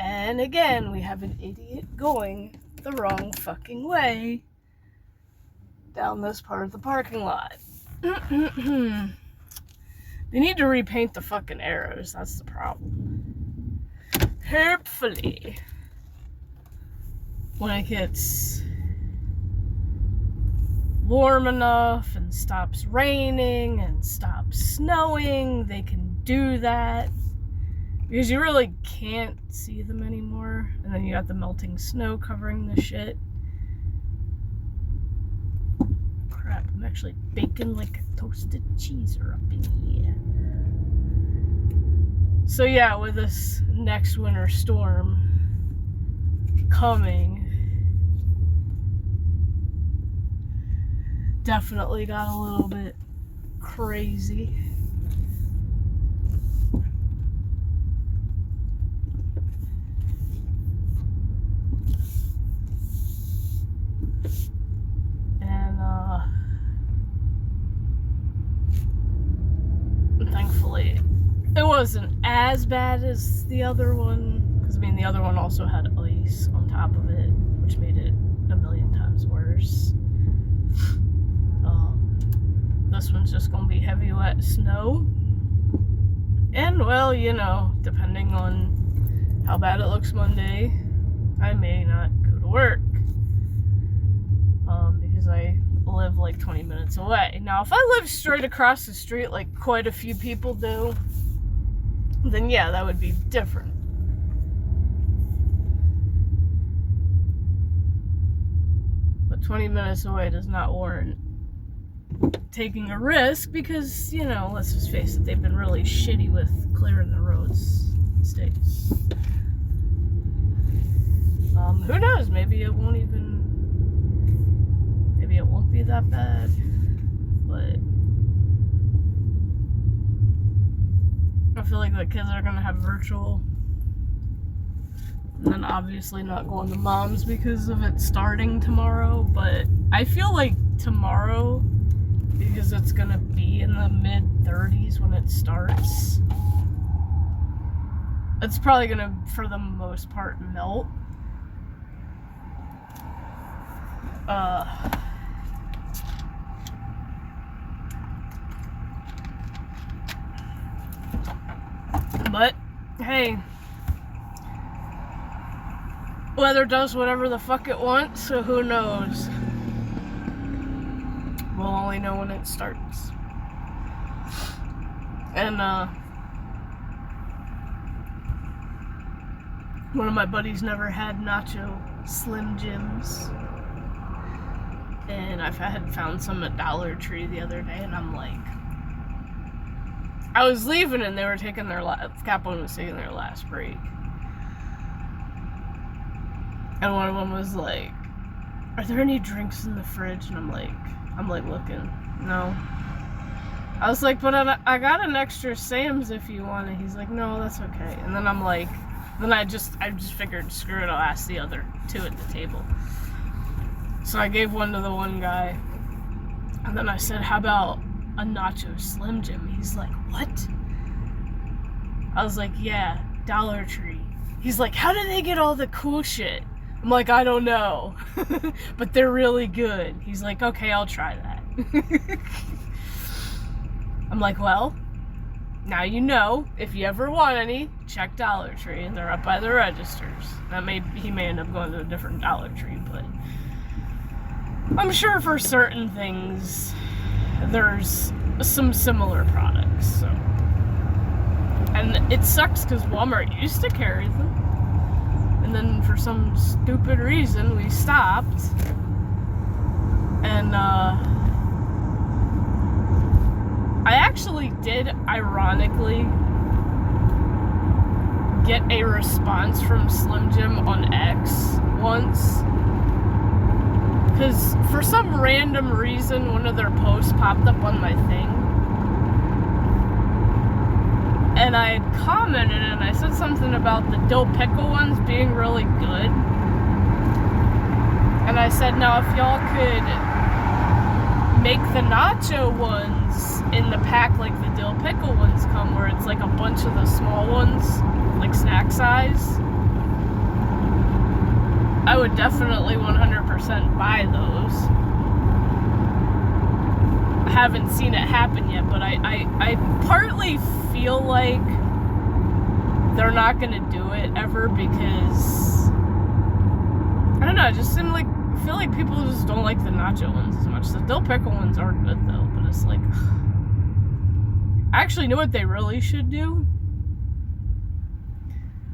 And again, we have an idiot going the wrong fucking way down this part of the parking lot. They need to repaint the fucking arrows. That's the problem. Hopefully, when it gets warm enough and stops raining and stops snowing, they can do that. Because you really can't see them anymore. And then you got the melting snow covering the shit. Crap, I'm actually baking like a toasted cheeser up in here. So yeah, with this next winter storm coming, definitely got a little bit crazy. Thankfully, it wasn't as bad as the other one, because the other one also had ice on top of it, which made it a million times worse. This one's just gonna be heavy, wet snow, and well, depending on how bad it looks Monday, I may not go to work, because I live like 20 minutes away. Now, if I live straight across the street like quite a few people do, then yeah, that would be different. But 20 minutes away does not warrant taking a risk because, let's just face it, they've been really shitty with clearing the roads these days. Who knows, maybe it won't be that bad, but I feel like the kids are gonna have virtual, and then obviously not going to mom's because of it starting tomorrow. But I feel like tomorrow, because it's gonna be in the mid-30s when it starts, it's probably gonna, for the most part, melt. But, hey, weather does whatever the fuck it wants, so who knows? We'll only know when it starts. And, one of my buddies never had nacho Slim Jims. And I had found some at Dollar Tree the other day, and I'm like, I was leaving and they were taking their Capone was taking their last break. And one of them was like, "Are there any drinks in the fridge?" And I'm like looking. No. I was like, "But I got an extra Sam's if you want it." He's like, "No, that's okay." And then I'm like, I just figured, screw it, I'll ask the other two at the table. So I gave one to the one guy. And then I said, "How about a nacho Slim Jim?" He's like, "What?" I was like, "Yeah, Dollar Tree." He's like, "How do they get all the cool shit?" I'm like, "I don't know." But they're really good. He's like, "Okay, I'll try that." I'm like, "Well, now you know, if you ever want any, check Dollar Tree, and they're up by the registers." He may end up going to a different Dollar Tree, but I'm sure for certain things there's some similar products. So, and it sucks because Walmart used to carry them, and then for some stupid reason we stopped. And I actually did, ironically, get a response from Slim Jim on X once. Because for some random reason, one of their posts popped up on my thing. And I had commented and I said something about the dill pickle ones being really good. And I said, now if y'all could make the nacho ones in the pack like the dill pickle ones come, where it's like a bunch of the small ones, like snack size, I would definitely 100% buy those. I haven't seen it happen yet, but I partly feel like they're not going to do it ever because, I don't know, I just seem like, I feel like people just don't like the nacho ones as much. The dill pickle ones are good though, but it's like, I actually know what they really should do.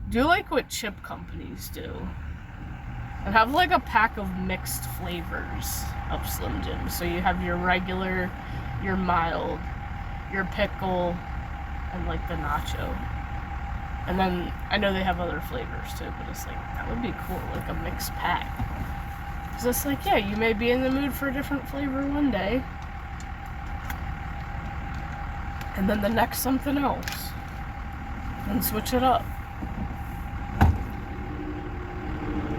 Do like what chip companies do. And have like a pack of mixed flavors of Slim Jims. So you have your regular, your mild, your pickle, and like the nacho. And then I know they have other flavors too, but it's like, that would be cool, like a mixed pack. Because it's like, yeah, you may be in the mood for a different flavor one day, and then the next something else, and switch it up.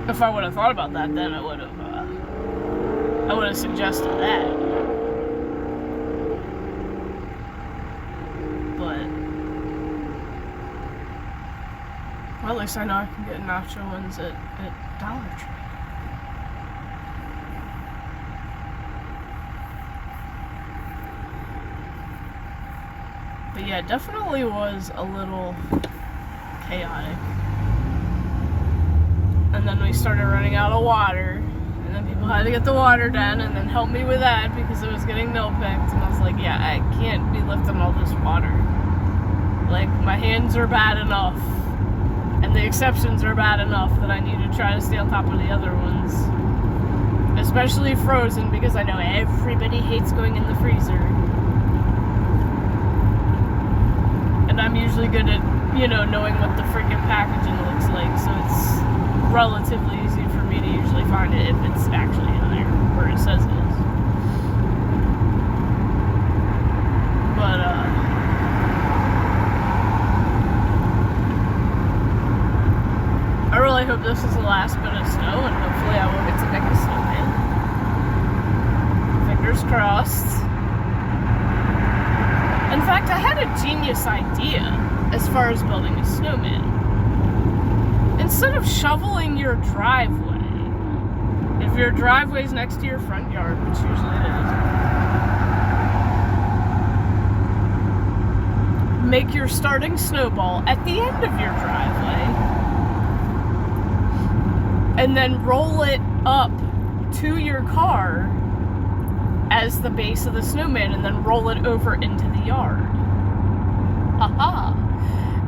If I would have thought about that, then I would have suggested that. But well, at least I know I can get nacho ones at Dollar Tree. But yeah, it definitely was a little chaotic. And then we started running out of water, and then people had to get the water done and then help me with that because it was getting no picked. And I was like, yeah, I can't be lifting all this water. Like, my hands are bad enough, and the exceptions are bad enough that I need to try to stay on top of the other ones. Especially frozen, because I know everybody hates going in the freezer. And I'm usually good at, knowing what the freaking packaging looks like, so it's relatively easy for me to usually find it if it's actually in there where it says it is. But I really hope this is the last bit of snow, and hopefully I will get to make a snowman. Fingers crossed. In fact, I had a genius idea as far as building a snowman. Instead of shoveling your driveway, if your driveway's next to your front yard, which usually it is, make your starting snowball at the end of your driveway, and then roll it up to your car as the base of the snowman, and then roll it over into the yard. Haha!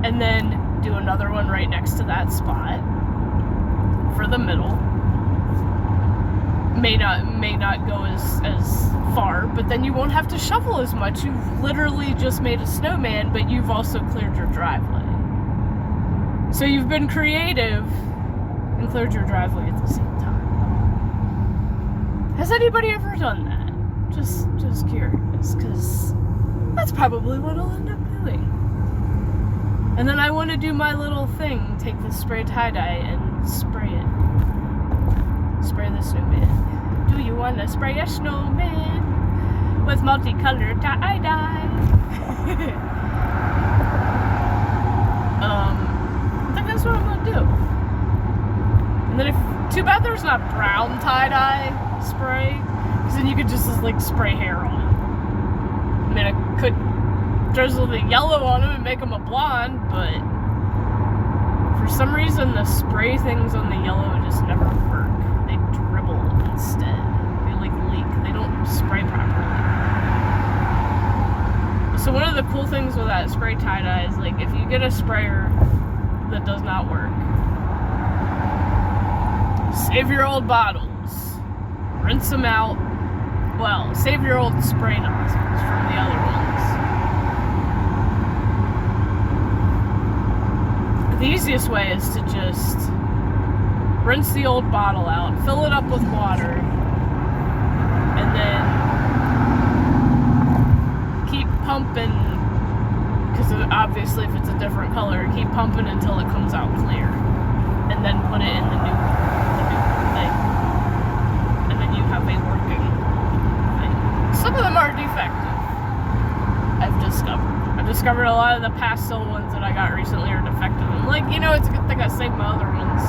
And then do another one right next to that spot for the middle. May not go as far, but then you won't have to shovel as much. You've literally just made a snowman, but you've also cleared your driveway. So you've been creative and cleared your driveway at the same time. Has anybody ever done that? Just curious, because that's probably what I'll end up doing. And then I want to do my little thing, take the spray tie-dye and spray it. Spray the snowman. Do you want to spray a snowman with multicolored tie-dye? I think that's what I'm going to do. And then too bad there's not brown tie-dye spray, because then you could just spray hair on. I mean, I could drizzle the yellow on them and make them a blonde, but for some reason the spray things on the yellow just never work. They dribble instead. They leak. They don't spray properly. So one of the cool things with that spray tie-dye is if you get a sprayer that does not work, save your old bottles, rinse them out. Well, save your old spray nozzles from the other ones. The easiest way is to just rinse the old bottle out, fill it up with water, and then keep pumping, because obviously if it's a different color, keep pumping until it comes out clear, and then put it in the new thing, and then you have a working thing. Some of them are defective, I've discovered a lot of the pastel ones that I got recently are defective. I'm it's a good thing I saved my other ones.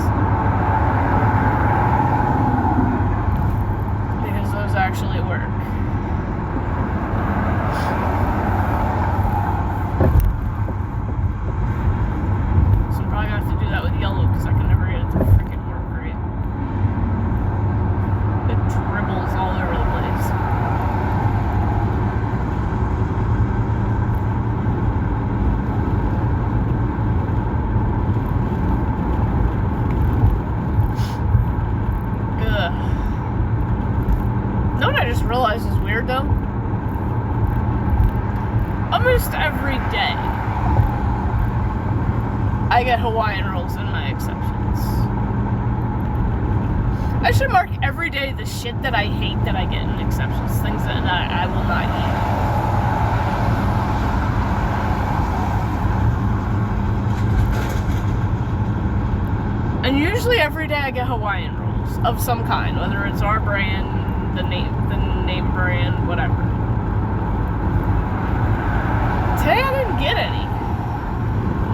I get Hawaiian rolls in my exceptions. I should mark every day the shit that I hate that I get in exceptions. Things that I will not eat. And usually every day I get Hawaiian rolls of some kind, whether it's our brand, the name brand, whatever. Today I didn't get any.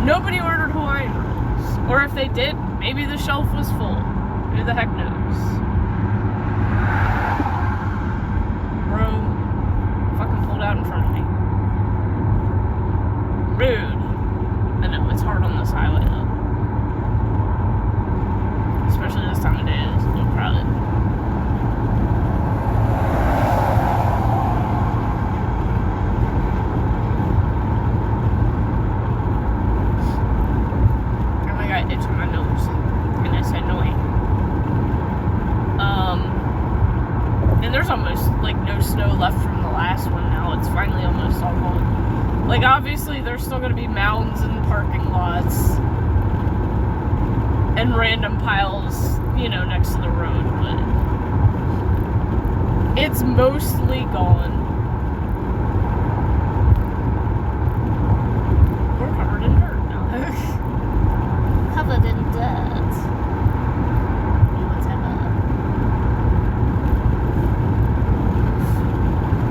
Nobody ordered Hawaiian rolls. Or if they did, maybe the shelf was full. Who the heck knows? Bro, fucking pulled out in front of me. Rude. I know, it's hard on this highway though. Especially this time of day, it's a little crowded. Itching my nose, and it's annoying. And there's almost like no snow left from the last one now. It's finally almost all gone. Like, obviously there's still gonna be mounds and parking lots and random piles, you know, next to the road, but it's mostly gone. We're covered in dirt now. Covered in dirt. Whatever.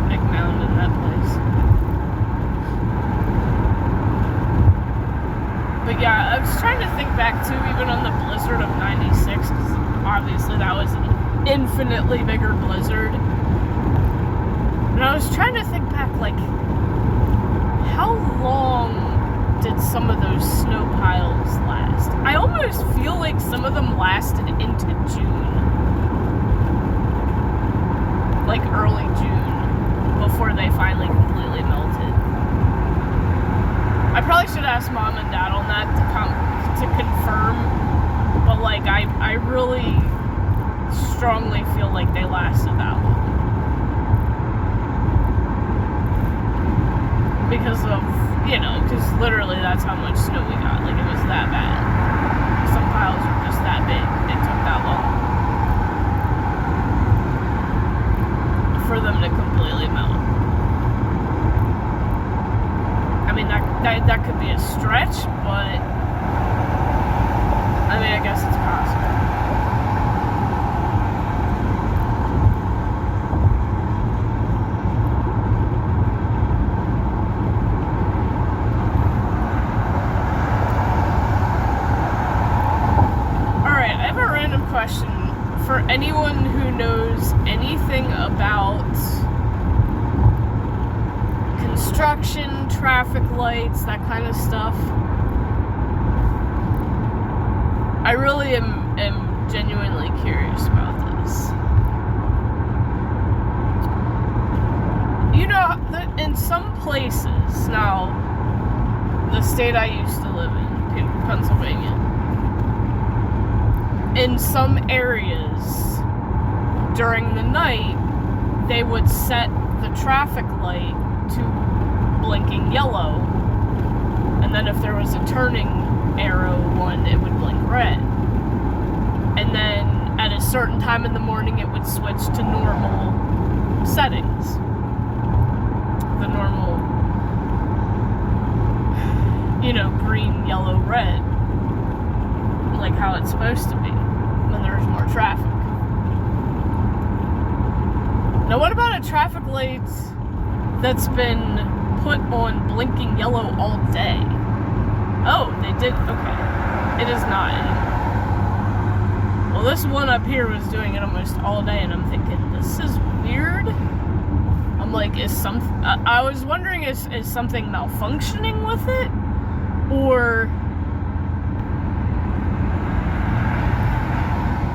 Big mound in that place. But yeah, I was trying to think back too, even on the blizzard of '96, because obviously that was an infinitely bigger blizzard. And I was trying to think back, like, how long did some of those snow piles last? I almost feel like some of them lasted into June. Like early June, before they finally completely melted. I probably should ask Mom and Dad on that to confirm, but like I really strongly feel like they lasted that long. Because of, you know, because literally that's how much snow we got. Like, it was that bad. Some piles were just that big. It took that long for them to completely melt. I mean, that could be a stretch, but I mean, I guess it's possible. Question for anyone who knows anything about construction, traffic lights, that kind of stuff. I really am genuinely curious about this. You know, in some places, now, the state I used to live in, Pennsylvania, in some areas during the night, they would set the traffic light to blinking yellow, and then if there was a turning arrow one, it would blink red. And then at a certain time in the morning, it would switch to normal settings. The normal, you know, green, yellow, red, like how it's supposed to be when there's more traffic. Now, what about a traffic light that's been put on blinking yellow all day? Oh, they did, okay. It is not anymore. Well, this one up here was doing it almost all day, and I'm thinking, this is weird. I'm like, I was wondering, is something malfunctioning with it? Or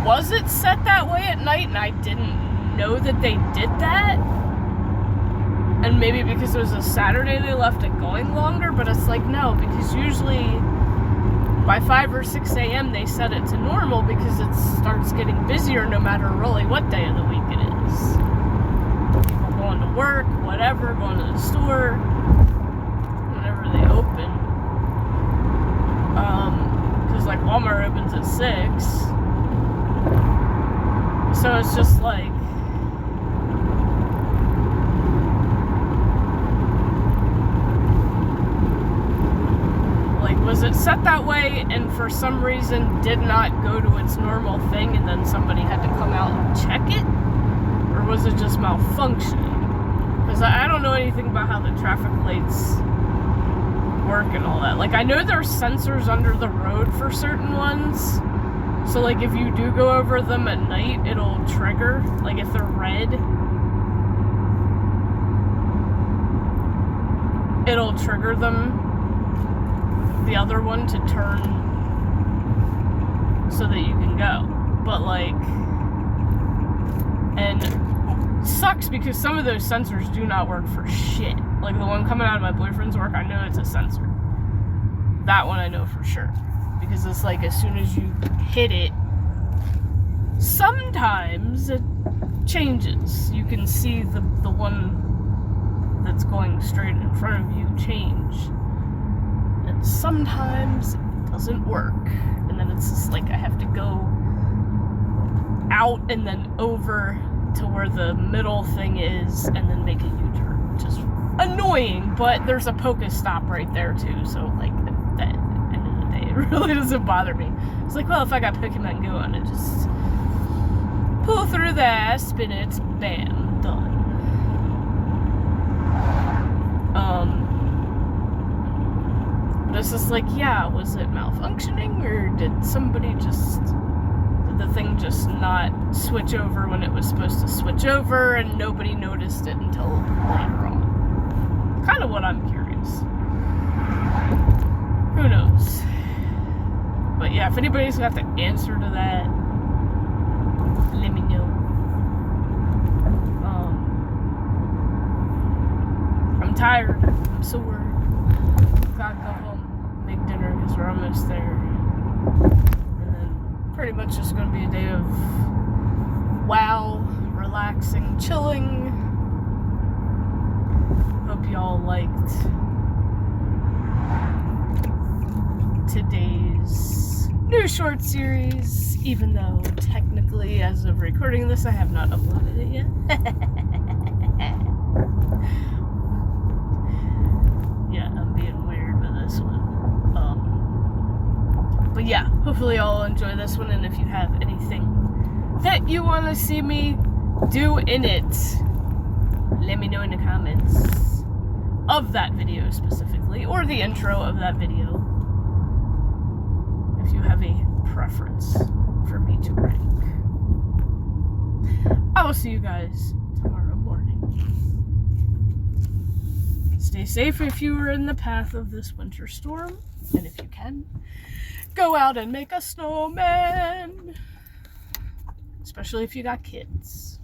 was it set that way at night and I didn't know that they did that? And maybe because it was a Saturday they left it going longer, but it's like, no, because usually by 5 or 6 a.m. they set it to normal because it starts getting busier no matter really what day of the week it is. People going to work, whatever, going to the store, whenever they open. like, Walmart opens at 6. So it's just like, was it set that way and for some reason did not go to its normal thing and then somebody had to come out and check it? Or was it just malfunctioning? Because I don't know anything about how the traffic lights work and all that. Like, I know there's sensors under the road for certain ones. So, like, if you do go over them at night, it'll trigger. Like, if they're red, it'll trigger them, the other one, to turn so that you can go. But, like, and it sucks because some of those sensors do not work for shit. Like, the one coming out of my boyfriend's work, I know it's a sensor. That one I know for sure. Because it's like, as soon as you hit it, sometimes it changes. You can see the one that's going straight in front of you change. And sometimes it doesn't work. And then it's just like, I have to go out and then over to where the middle thing is and then make a U-turn, which is annoying, but there's a Pokestop right there too, so like, at the end of the day, it really doesn't bother me. It's like, well, if I got Pokemon Go on it, just pull through there, spin it, bam, done. But it's just like, yeah, was it malfunctioning, or did somebody just, did the thing just not switch over when it was supposed to switch over and nobody noticed it until later on? Kind of what I'm curious. Who knows? But yeah, if anybody's got the answer to that, let me know. I'm tired. I'm sore. Gotta go home, make dinner because we're almost there. And then pretty much just gonna be a day of wow, relaxing, chilling. Hope y'all liked today's new short series, even though technically, as of recording this, I have not uploaded it yet. Yeah, I'm being weird with this one. But yeah, hopefully y'all enjoy this one, and if you have anything that you want to see me do in it, let me know in the comments of that video specifically, or the intro of that video, if you have a preference for me to rank. I will see you guys tomorrow morning. Stay safe if you are in the path of this winter storm, and if you can, go out and make a snowman, especially if you got kids.